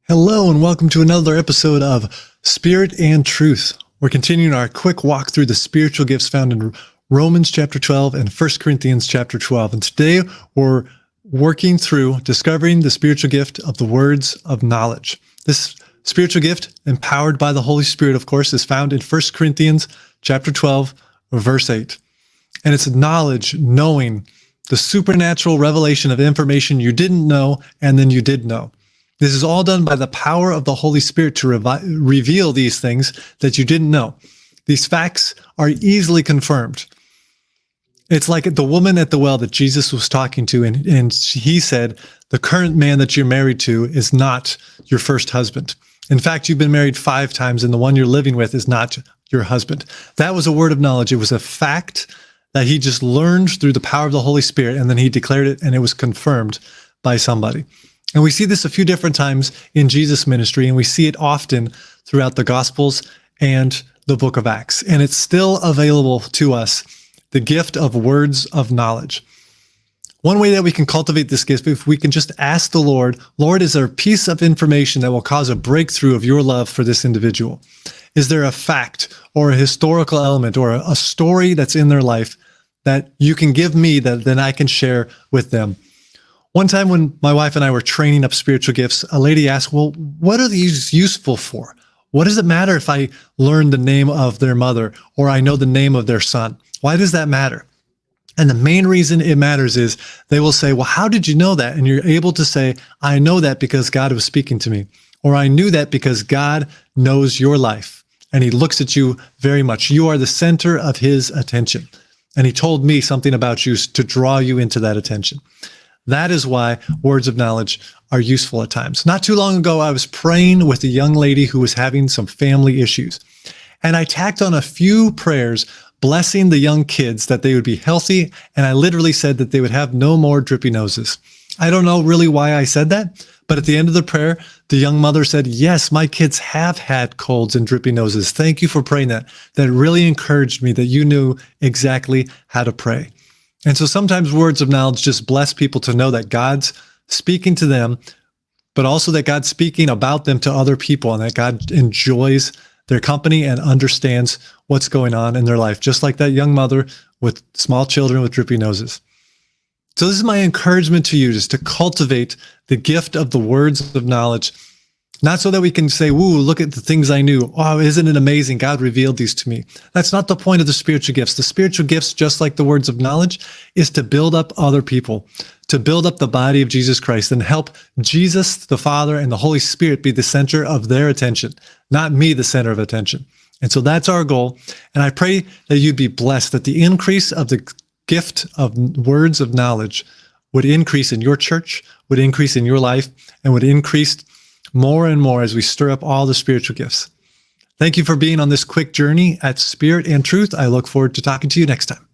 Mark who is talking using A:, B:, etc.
A: Hello and welcome to another episode of Spirit and Truth. We're continuing our quick walk through the spiritual gifts found in Romans chapter 12 and 1 Corinthians chapter 12. And today we're working through discovering the spiritual gift of the words of knowledge. This spiritual gift, empowered by the Holy Spirit, of course, is found in 1 Corinthians chapter 12, verse 8. And it's knowledge, knowing the supernatural revelation of information you didn't know and then you did know. This is all done by the power of the Holy Spirit to reveal these things that you didn't know. These facts are easily confirmed. It's like the woman at the well that Jesus was talking to, and he said, the current man that you're married to is not your first husband. In fact, you've been married 5 times, and the one you're living with is not your husband. That was a word of knowledge. It was a fact that he just learned through the power of the Holy Spirit, and then he declared it, and it was confirmed by somebody. And we see this a few different times in Jesus' ministry, and we see it often throughout the Gospels and the book of Acts. And it's still available to us, the gift of words of knowledge. One way that we can cultivate this gift, if we can just ask the Lord, Lord, is there a piece of information that will cause a breakthrough of your love for this individual? Is there a fact or a historical element or a story that's in their life that you can give me that then I can share with them? One time when my wife and I were training up spiritual gifts, a lady asked, well, what are these useful for? What does it matter if I learn the name of their mother or I know the name of their son? Why does that matter? And the main reason it matters is they will say, well, how did you know that? And you're able to say, I know that because God was speaking to me, or I knew that because God knows your life and he looks at you very much. You are the center of his attention. And he told me something about you to draw you into that attention. That is why words of knowledge are useful at times. Not too long ago, I was praying with a young lady who was having some family issues. And I tacked on a few prayers blessing the young kids that they would be healthy. And I literally said that they would have no more drippy noses. I don't know really why I said that, but at the end of the prayer, the young mother said, yes, my kids have had colds and drippy noses. Thank you for praying that. That really encouraged me that you knew exactly how to pray. And so sometimes words of knowledge just bless people to know that God's speaking to them, but also that God's speaking about them to other people and that God enjoys their company and understands what's going on in their life, just like that young mother with small children with drippy noses. So this is my encouragement to you, just to cultivate the gift of the words of knowledge, not so that we can say, woo, look at the things I knew. Oh, isn't it amazing? God revealed these to me. That's not the point of the spiritual gifts. The spiritual gifts, just like the words of knowledge, is to build up other people, to build up the body of Jesus Christ and help Jesus, the Father, and the Holy Spirit be the center of their attention, not me, the center of attention. And so that's our goal. And I pray that you'd be blessed, that the increase of the gift of words of knowledge would increase in your church, would increase in your life, and would increase more and more as we stir up all the spiritual gifts. Thank you for being on this quick journey at Spirit and Truth. I look forward to talking to you next time.